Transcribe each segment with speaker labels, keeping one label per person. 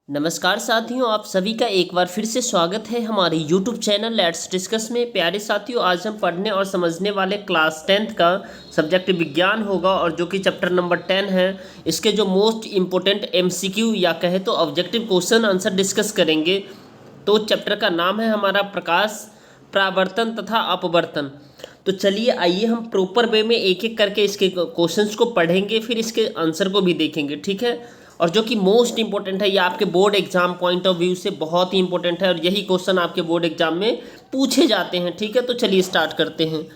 Speaker 1: नमस्कार साथियों, आप सभी का एक बार फिर से स्वागत है हमारे YouTube चैनल लेट्स डिस्कस में। प्यारे साथियों, आज हम पढ़ने और समझने वाले क्लास 10th का सब्जेक्ट विज्ञान होगा और जो कि चैप्टर नंबर 10 है। इसके जो मोस्ट इम्पोर्टेंट MCQ या कहे तो ऑब्जेक्टिव क्वेश्चन आंसर डिस्कस करेंगे। तो चैप्टर का नाम है हमारा प्रकाश, परावर्तन तथा अपवर्तन। तो चलिए आइए हम प्रॉपर वे में एक एक करके इसके क्वेश्चंस को पढ़ेंगे, फिर इसके आंसर को भी देखेंगे, ठीक है। और जो कि मोस्ट इंपॉर्टेंट है, ये आपके board exam point of view से बहुत ही इंपॉर्टेंट है और यही क्वेश्चन आपके बोर्ड एग्जाम में पूछे जाते हैं, ठीक है। तो चलिए स्टार्ट करते हैं।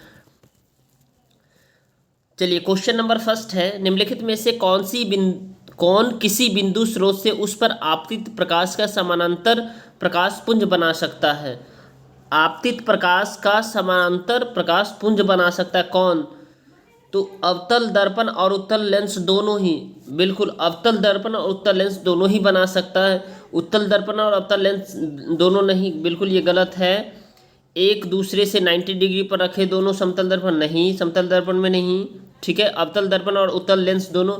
Speaker 1: चलिए क्वेश्चन नंबर फर्स्ट है, निम्नलिखित में से कौन किसी बिंदु स्रोत से उस पर आपतित प्रकाश का समानांतर प्रकाश पुंज बना सकता है। आपतित प्रकाश का समानांतर प्रकाश पुंज बना सकता है कौन? तो अवतल दर्पण और उत्तल लेंस दोनों ही, बिल्कुल अवतल दर्पण और उत्तल लेंस दोनों ही बना सकता है। उत्तल दर्पण और अवतल लेंस दोनों नहीं, बिल्कुल ये गलत है। एक दूसरे से 90 डिग्री पर रखे दोनों समतल दर्पण नहीं, समतल दर्पण में नहीं, ठीक है। अवतल दर्पण और उत्तल लेंस दोनों,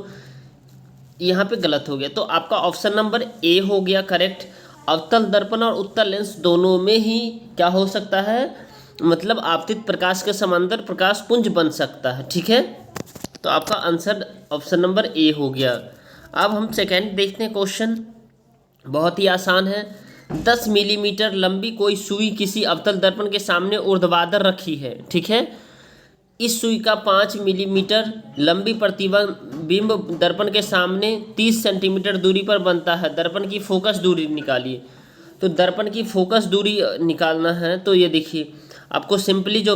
Speaker 1: यहाँ पे गलत हो गया। तो आपका ऑप्शन नंबर ए हो गया करेक्ट। अवतल दर्पण और उत्तल लेंस दोनों में ही क्या हो सकता है, मतलब आपतित प्रकाश के समांतर प्रकाश पुंज बन सकता है, ठीक है। तो आपका आंसर ऑप्शन नंबर ए हो गया। अब हम सेकंड देखते हैं क्वेश्चन, बहुत ही आसान है। 10 मिलीमीटर लंबी कोई सुई किसी अवतल दर्पण के सामने ऊर्ध्वाधर रखी है, ठीक है। इस सुई का 5 मिलीमीटर लंबी प्रतिबिंब दर्पण के सामने 30 सेंटीमीटर दूरी पर बनता है। दर्पण की फोकस दूरी निकालिए। तो दर्पण की फोकस दूरी निकालना है, तो ये देखिए आपको सिंपली जो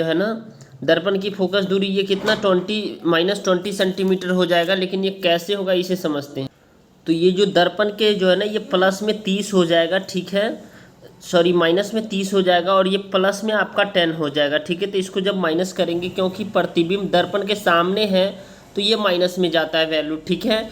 Speaker 1: है ना, दर्पण की फोकस दूरी ये कितना -20 सेंटीमीटर हो जाएगा। लेकिन ये कैसे होगा इसे समझते हैं। तो ये जो दर्पण के जो है ना, ये प्लस में 30 हो जाएगा, ठीक है। सॉरी, माइनस में 30 हो जाएगा और ये प्लस में आपका 10 हो जाएगा, ठीक है। तो इसको जब माइनस करेंगे, क्योंकि प्रतिबिंब दर्पण के सामने है तो ये माइनस में जाता है वैल्यू, ठीक है।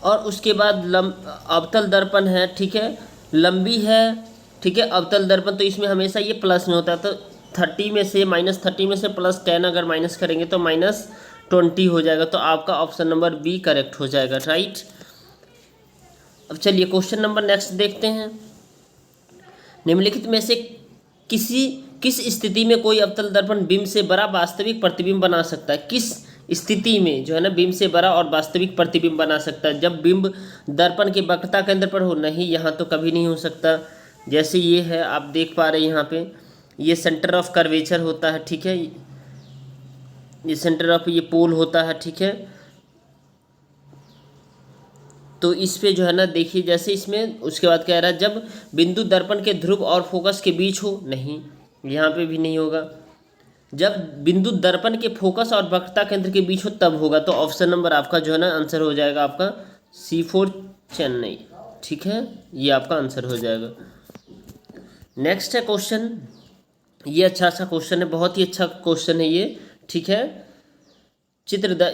Speaker 1: और उसके बाद अवतल दर्पण है, ठीक है, लंबी है, ठीक है, अवतल दर्पण, तो इसमें हमेशा ये प्लस में होता है। तो 30 में से -30 में से +10 अगर माइनस करेंगे तो -20 हो जाएगा। तो आपका ऑप्शन नंबर बी करेक्ट हो जाएगा, राइट। अब चलिए क्वेश्चन नंबर नेक्स्ट देखते हैं। निम्नलिखित में से किस स्थिति में कोई अवतल दर्पण बिंब से बड़ा वास्तविक प्रतिबिंब बना सकता है। किस स्थिति में जो है ना बिंब से बड़ा और वास्तविक प्रतिबिंब बना सकता है? जब बिंब दर्पण के वक्रता केंद्र पर हो, नहीं, यहाँ तो कभी नहीं हो सकता। जैसे ये है, आप देख पा रहे हैं यहाँ पे, ये सेंटर ऑफ कर्वेचर होता है, ठीक है, ये सेंटर ऑफ ये पोल होता है, ठीक है। तो इस पे जो है ना देखिए, जैसे इसमें उसके बाद कह रहा है जब बिंदु दर्पण के ध्रुव और फोकस के बीच हो, नहीं, यहाँ पे भी नहीं होगा। जब बिंदु दर्पण के फोकस और वक्रता केंद्र के बीच हो तब होगा। तो ऑप्शन नंबर आपका जो है ना आंसर हो जाएगा आपका C4 चेन्नई, ठीक है, ये आपका आंसर हो जाएगा। नेक्स्ट है क्वेश्चन, ये अच्छा सा क्वेश्चन है, बहुत ही अच्छा क्वेश्चन है ये, ठीक है।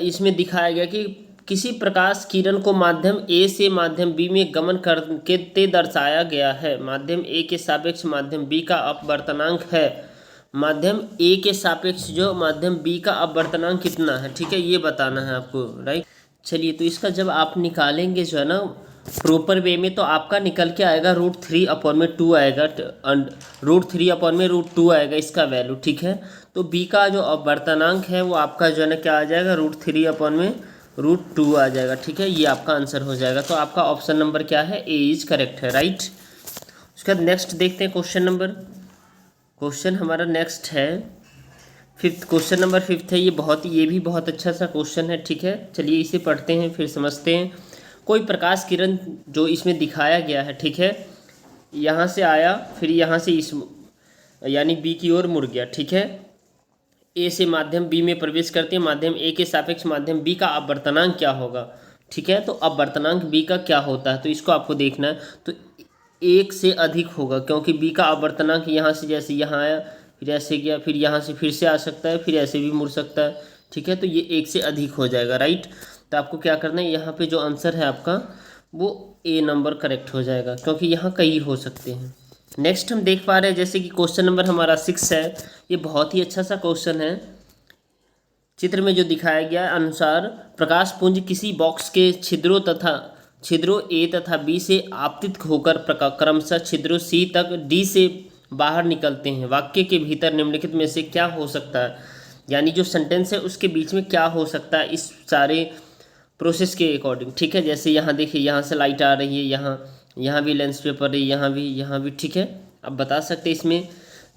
Speaker 1: इसमें दिखाया गया कि किसी प्रकाश किरण को माध्यम ए से माध्यम बी में गमन करके दर्शाया गया है। माध्यम ए के सापेक्ष माध्यम बी का अपवर्तनांक है। माध्यम ए के सापेक्ष जो माध्यम बी का अपवर्तनांक कितना है, ठीक है, ये बताना है आपको, राइट। चलिए, तो इसका जब आप निकालेंगे जो है ना प्रॉपर वे में, तो आपका निकल के आएगा √3/2 आएगा, √3/2 आएगा इसका वैल्यू, ठीक है। तो बी का जो अपवर्तनांक है वो आपका जो है ना क्या आ जाएगा, √3/2 आ जाएगा, ठीक है, ये आपका आंसर हो जाएगा। तो आपका ऑप्शन नंबर क्या है, ए इज करेक्ट है, राइट। उसके बाद नेक्स्ट देखते हैं क्वेश्चन हमारा नेक्स्ट है क्वेश्चन नंबर 5 है। ये भी बहुत अच्छा सा क्वेश्चन है, ठीक है। चलिए इसे पढ़ते हैं फिर समझते हैं। कोई प्रकाश किरण जो इसमें दिखाया गया है, ठीक है, यहाँ से आया, फिर यहाँ से इस यानी बी की ओर मुड़ गया, ठीक है। ए से माध्यम बी में प्रवेश करते हैं, माध्यम ए के सापेक्ष माध्यम बी का अपवर्तनांक क्या होगा, ठीक है। तो अपवर्तनांक बी का क्या होता है, तो इसको आपको देखना है। तो 1 से अधिक होगा, क्योंकि बी का अपवर्तनांक यहाँ से जैसे यहाँ आया, फिर ऐसे गया, फिर यहाँ से फिर से आ सकता है, फिर ऐसे भी मुड़ सकता है, ठीक है। तो ये 1 से अधिक हो जाएगा, राइट। तो आपको क्या करना है, यहाँ पे जो आंसर है आपका वो ए नंबर करेक्ट हो जाएगा, क्योंकि यहाँ कई हो सकते हैं। नेक्स्ट हम देख पा रहे हैं जैसे कि क्वेश्चन नंबर हमारा 6 है। ये बहुत ही अच्छा सा क्वेश्चन है। चित्र में जो दिखाया गया अनुसार प्रकाश पुंज किसी बॉक्स के छिद्रों तथा छिद्रों ए तथा बी से आपतित होकर क्रमशः छिद्रों सी तक डी से बाहर निकलते हैं। वाक्य के भीतर निम्नलिखित में से क्या हो सकता है, यानी जो सेंटेंस है उसके बीच में क्या हो सकता है इस सारे प्रोसेस के अकॉर्डिंग। ठीक है, जैसे यहाँ देखिए, यहाँ से लाइट आ रही है, यहाँ भी लेंस पे पड़ रही है, यहाँ भी। ठीक है, अब बता सकते इसमें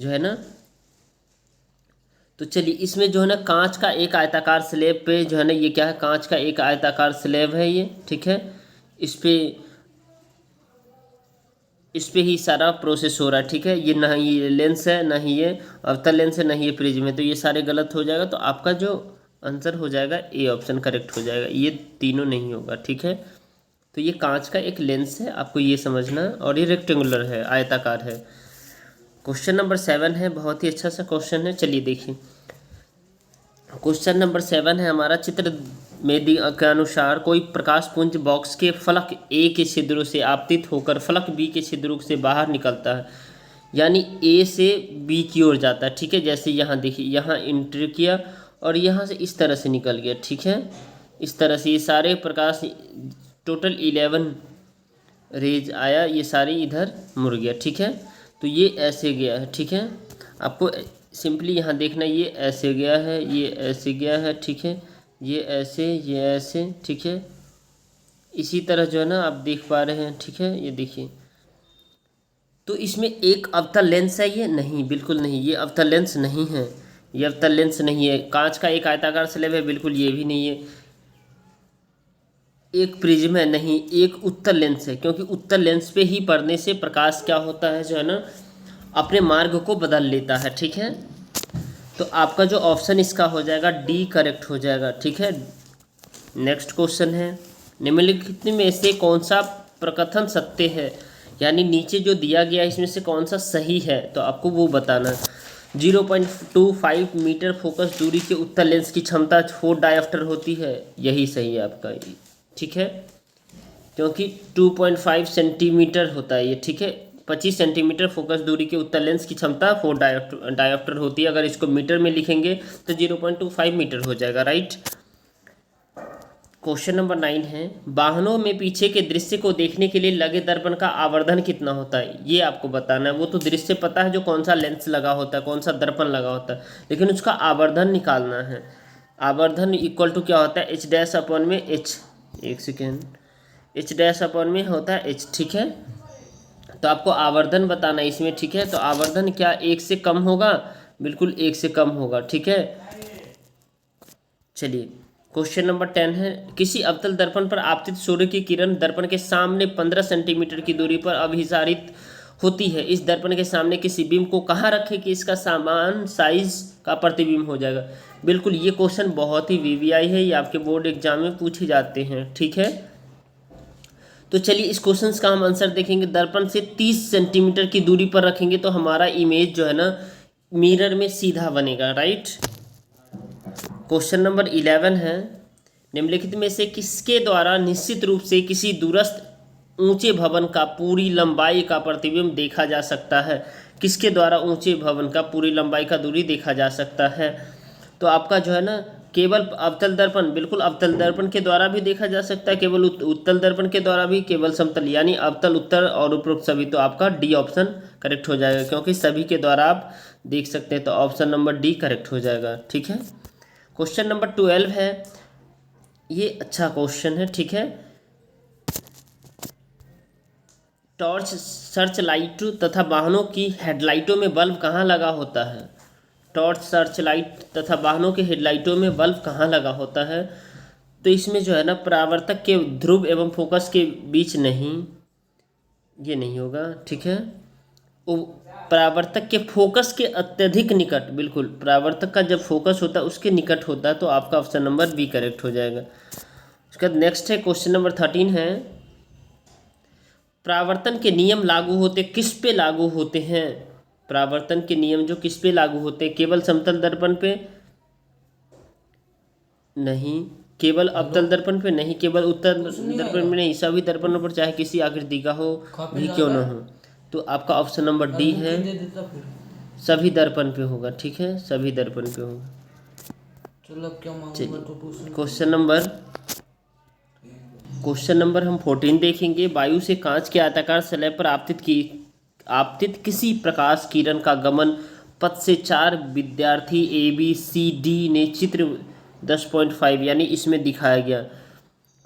Speaker 1: जो है ना। तो चलिए, इसमें जो है ना कांच का एक आयताकार स्लैब पे जो है ना, ये क्या है, कांच का एक आयताकार स्लैब है ये। ठीक है, इस पे ही सारा प्रोसेस हो रहा है। ठीक है, ये ना ये लेंस है, ना ही ये अवतल लेंस है, ना ही ये प्रिज्म है, तो ये सारे गलत हो जाएगा। तो आपका जो आंसर हो जाएगा ए ऑप्शन करेक्ट हो जाएगा, ये तीनों नहीं होगा। ठीक है, तो ये कांच का एक लेंस है, आपको ये समझना है, और ये रेक्टेंगुलर है, आयताकार है। क्वेश्चन नंबर 7 है, बहुत ही अच्छा सा क्वेश्चन है। चलिए देखिए, क्वेश्चन नंबर 7 है हमारा, चित्र में के अनुसार कोई प्रकाश पुंज बॉक्स के फलक ए के छिद्रों से आपतित होकर फलक बी के छिद्रों से बाहर निकलता है, यानी ए से बी की ओर जाता है। ठीक है, जैसे यहाँ देखिए, यहाँ एंटर किया और यहाँ से इस तरह से निकल गया। ठीक है, इस तरह से ये सारे प्रकाश टोटल 11 रेज आया, ये सारे इधर मुड़ गया। ठीक है, तो ये ऐसे गया है। ठीक है, आपको सिंपली यहाँ देखना, ये ऐसे गया है, ये ऐसे गया है। ठीक है, ये ऐसे। ठीक है, इसी तरह जो है ना आप देख पा रहे हैं। ठीक है, ये देखिए, तो इसमें एक अवतल लेंस है ये? नहीं, बिल्कुल नहीं, ये अवतल लेंस नहीं है, ये अवतल लेंस नहीं है। कांच का एक आयताकार स्लैब है? बिल्कुल ये भी नहीं है। एक प्रिज्म है? नहीं, एक उत्तल लेंस है, क्योंकि उत्तल लेंस पे ही पड़ने से प्रकाश क्या होता है जो है ना, अपने मार्ग को बदल लेता है। ठीक है, तो आपका जो ऑप्शन इसका हो जाएगा डी करेक्ट हो जाएगा। ठीक है, नेक्स्ट क्वेश्चन है, निम्नलिखित में से कौन सा प्रकथन सत्य है, यानी नीचे जो दिया गया है इसमें से कौन सा सही है, तो आपको वो बताना है। 0.25 मीटर फोकस दूरी के उत्तल लेंस की क्षमता 4 डायोप्टर होती है, यही सही है आपका। ठीक है, क्योंकि 2.5 सेंटीमीटर होता है ये। ठीक है, 25 सेंटीमीटर फोकस दूरी के उत्तल लेंस की क्षमता 4 डायोप्टर होती है। अगर इसको मीटर में लिखेंगे तो 0.25 मीटर हो जाएगा। राइट। क्वेश्चन नंबर 9 है, वाहनों में पीछे के दृश्य को देखने के लिए लगे दर्पण का आवर्धन कितना होता है, ये आपको बताना है। वो तो दृश्य पता है जो कौन सा लेंस लगा होता है, कौन सा दर्पण लगा होता है, लेकिन उसका आवर्धन निकालना है। आवर्धन इक्वल टू क्या होता है, एच डैश अपॉन में एच, एक सेकेंड, एच डैश अपॉन में होता है एच। ठीक है, तो आपको आवर्धन बताना है इसमें। ठीक है, तो आवर्धन क्या 1 से कम होगा? बिल्कुल 1 से कम होगा। ठीक है, चलिए क्वेश्चन नंबर 10 है, किसी अवतल दर्पण पर आपतित सूर्य की किरण दर्पण के सामने 15 सेंटीमीटर की दूरी पर अभिसारित होती है। इस दर्पण के सामने किसी बिंब को कहाँ रखें कि इसका समान साइज का प्रतिबिंब हो जाएगा? बिल्कुल, ये क्वेश्चन बहुत ही वीवीआई है, ये आपके बोर्ड एग्जाम में पूछे जाते हैं। ठीक है, तो चलिए इस क्वेश्चन का हम आंसर देखेंगे। दर्पण से 30 सेंटीमीटर की दूरी पर रखेंगे तो हमारा इमेज जो है ना मिरर में सीधा बनेगा। राइट। क्वेश्चन नंबर 11 है, निम्नलिखित में से किसके द्वारा निश्चित रूप से किसी दूरस्थ ऊंचे भवन का पूरी लंबाई का प्रतिबिंब देखा जा सकता है? किसके द्वारा ऊंचे भवन का पूरी लंबाई का दूरी देखा जा सकता है? तो आपका जो है ना केवल अवतल दर्पण, बिल्कुल अवतल दर्पण के द्वारा भी देखा जा सकता है, केवल उत्तल दर्पण के द्वारा भी, केवल समतल, यानी अवतल, उत्तल और उपरोक्त सभी। तो आपका डी ऑप्शन करेक्ट हो जाएगा, क्योंकि सभी के द्वारा आप देख सकते हैं, तो ऑप्शन नंबर डी करेक्ट हो जाएगा। ठीक है, क्वेश्चन नंबर 12 है, ये अच्छा क्वेश्चन है। ठीक है, टॉर्च, सर्च लाइट तथा वाहनों की हेडलाइटों में बल्ब कहाँ लगा होता है? टॉर्च, सर्च लाइट तथा वाहनों के हेडलाइटों में बल्ब कहाँ लगा होता है? तो इसमें जो है ना परावर्तक के ध्रुव एवं फोकस के बीच नहीं, ये नहीं होगा। ठीक है, वो परावर्तक के फोकस के अत्यधिक निकट, बिल्कुल परावर्तक का जब फोकस होता है उसके निकट होता है, तो आपका ऑप्शन नंबर बी करेक्ट हो जाएगा। उसके बाद नेक्स्ट है क्वेश्चन नंबर 13 है, परावर्तन के नियम लागू होते किस पे लागू होते हैं? परावर्तन के नियम जो किस पे लागू होते हैं? केवल समतल दर्पण पे नहीं, केवल अवतल दर्पण पे नहीं, केवल उत्तल दर्पण में नहीं, सभी दर्पणों पर चाहे किसी आकृति का हो भी क्यों ना हो। तो आपका ऑप्शन नंबर डी है, सभी दर्पण पे होगा। ठीक है, सभी दर्पण पे होगा।
Speaker 2: चलो क्या मांगूंगा तो पूछ।
Speaker 1: क्वेश्चन नंबर क्वेश्चन नंबर हम 14 देखेंगे। वायु से कांच के आयताकार स्लैब पर आपतित किसी प्रकाश किरण का गमन पथ से 4 विद्यार्थी ABCD ने चित्र 10.5 यानी इसमें दिखाया गया।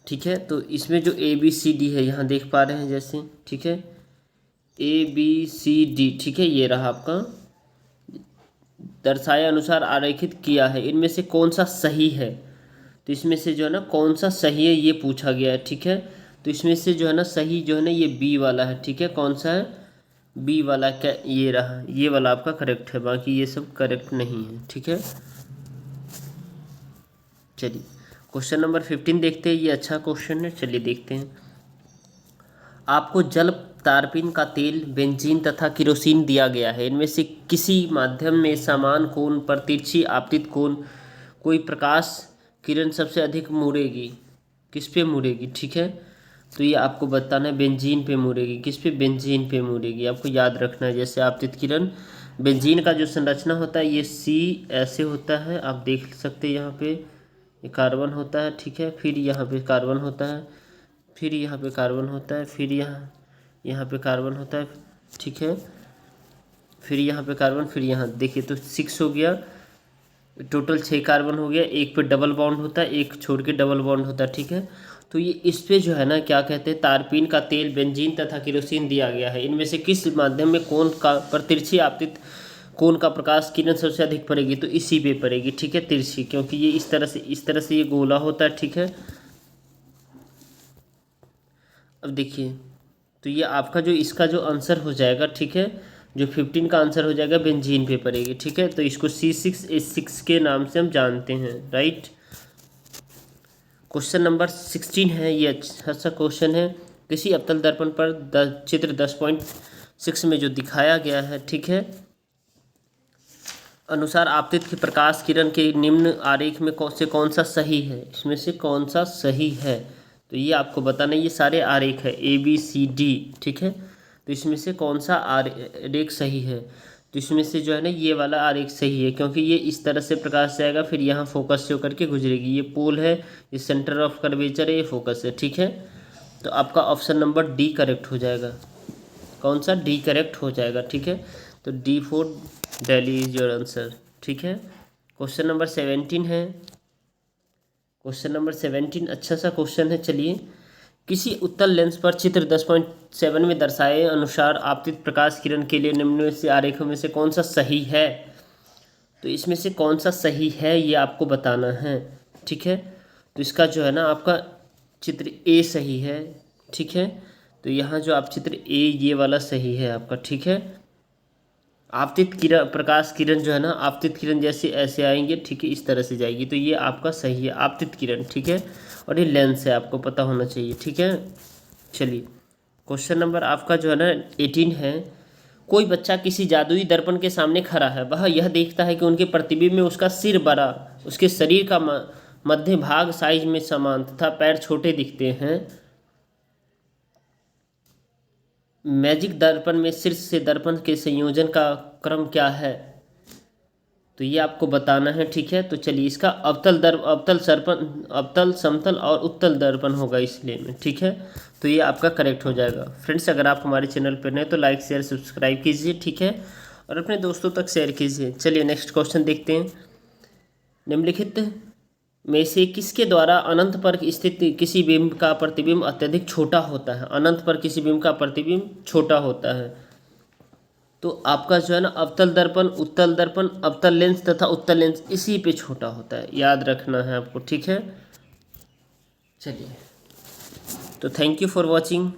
Speaker 1: ठीक है, तो इसमें जो ABCD है यहाँ देख पा रहे हैं जैसे, ठीक है, ABCD, ठीक है, ये रहा आपका दर्शाए अनुसार आरेखित किया है, इनमें से कौन सा सही है। तो इसमें से जो है ना कौन सा सही है ये पूछा गया है। ठीक है, तो इसमें से जो है ना सही जो है ना ये B वाला है। ठीक है, कौन सा है, B वाला, क्या ये रहा, ये वाला आपका करेक्ट है, बाकी ये सब करेक्ट नहीं है। ठीक है, चलिए क्वेश्चन नंबर 15 देखते हैं। ये अच्छा क्वेश्चन है, चलिए देखते हैं। आपको जल तारपीन का तेल, बेंजीन तथा केरोसिन दिया गया है। इनमें से किसी माध्यम में समान कोण पर तिरछी आपतित कोण कोई प्रकाश किरण सबसे अधिक मुड़ेगी, किस पे मुड़ेगी। ठीक है, तो ये आपको बताना है, बेंजीन पे मुड़ेगी। किस पे, बेंजीन पे मुड़ेगी, आपको याद रखना है। जैसे आपतित किरण, बेंजीन का जो संरचना होता है ये C ऐसे होता है, आप देख सकते हैं यहाँ पे ये कार्बन होता है। ठीक है, फिर यहाँ पे कार्बन होता है, फिर यहाँ पे कार्बन होता है, फिर यहाँ पे कार्बन होता है। ठीक है, फिर यहाँ पे कार्बन, फिर यहाँ देखिए तो 6 हो गया, टोटल 6 कार्बन हो गया। एक पे डबल बॉन्ड होता है, एक छोड़ के डबल बॉन्ड होता है। ठीक है, तो ये इस पे जो है ना क्या कहते हैं, तारपीन का तेल, बेंजीन तथा केरोसिन दिया गया है। इनमें से किस माध्यम में कोण का पर तिरछी आपतित कोण का प्रकाश किरण सबसे अधिक पड़ेगी, तो इसी पे पड़ेगी। ठीक है, तिरछी, क्योंकि ये इस तरह से ये गोला होता है। ठीक है, अब देखिए तो ये आपका जो इसका जो आंसर हो जाएगा, ठीक है, जो 15 का आंसर हो जाएगा बेंजीन पे पड़ेगी। ठीक है, तो इसको C6H6 के नाम से हम जानते हैं, राइट। क्वेश्चन नंबर 16 है, ये अच्छा सा क्वेश्चन है। किसी अवतल दर्पण पर चित्र 10.6 में जो दिखाया गया है, ठीक है, अनुसार आपतित की प्रकाश किरण के निम्न आरेख में कौन सा सही है, इसमें से कौन सा सही है। तो ये आपको बताना, ये सारे आरेख है ABCD। ठीक है, तो इसमें से कौन सा आरेख सही है। तो इसमें से जो है ना ये वाला आरेख सही है, क्योंकि ये इस तरह से प्रकाश जाएगा, फिर यहाँ फोकस से होकर के गुजरेगी। ये पोल है, ये सेंटर ऑफ कर्वेचर है, ये फोकस है। ठीक है, तो आपका ऑप्शन नंबर D करेक्ट हो जाएगा। कौन सा, D करेक्ट हो जाएगा। ठीक है, तो D4 Delhi is your answer. ठीक है, क्वेश्चन नंबर 17 है। क्वेश्चन नंबर 17 अच्छा सा क्वेश्चन है। चलिए, किसी उत्तल लेंस पर चित्र 10.7 में दर्शाए अनुसार आपतित प्रकाश किरण के लिए निम्न में से आरेखों में से कौन सा सही है। तो इसमें से कौन सा सही है ये आपको बताना है। ठीक है, तो इसका जो है ना आपका चित्र A सही है। ठीक है, तो यहाँ जो आप चित्र A ये वाला सही है आपका। ठीक है, आपतित किरण, प्रकाश किरण जो है ना, आपतित किरण जैसे ऐसे आएंगे, ठीक है, इस तरह से जाएगी, तो ये आपका सही है, आपतित किरण। ठीक है, और ये लेंस है, आपको पता होना चाहिए। ठीक है, चलिए क्वेश्चन नंबर आपका जो है ना 18 है। कोई बच्चा किसी जादुई दर्पण के सामने खड़ा है, वह यह देखता है कि उनके प्रतिबिंब में उसका सिर बड़ा, उसके शरीर का मध्य भाग साइज में समान तथा पैर छोटे दिखते हैं। मैजिक दर्पण में शीर्ष से दर्पण के संयोजन का क्रम क्या है, तो ये आपको बताना है। ठीक है, तो चलिए इसका अवतल, समतल और उत्तल दर्पण होगा इसलिए में। ठीक है, तो ये आपका करेक्ट हो जाएगा। फ्रेंड्स, अगर आप हमारे चैनल पर नए तो लाइक शेयर सब्सक्राइब कीजिए। ठीक है, और अपने दोस्तों तक शेयर कीजिए। चलिए नेक्स्ट क्वेश्चन देखते हैं। निम्नलिखित में से किसके द्वारा अनंत पर स्थित किसी बिंब का प्रतिबिंब अत्यधिक छोटा होता है। अनंत पर किसी बिंब का प्रतिबिंब छोटा होता है, तो आपका जो है ना अवतल दर्पण, उत्तल दर्पण, अवतल लेंस तथा उत्तल लेंस इसी पे छोटा होता है, याद रखना है आपको। ठीक है, चलिए तो थैंक यू फॉर वॉचिंग।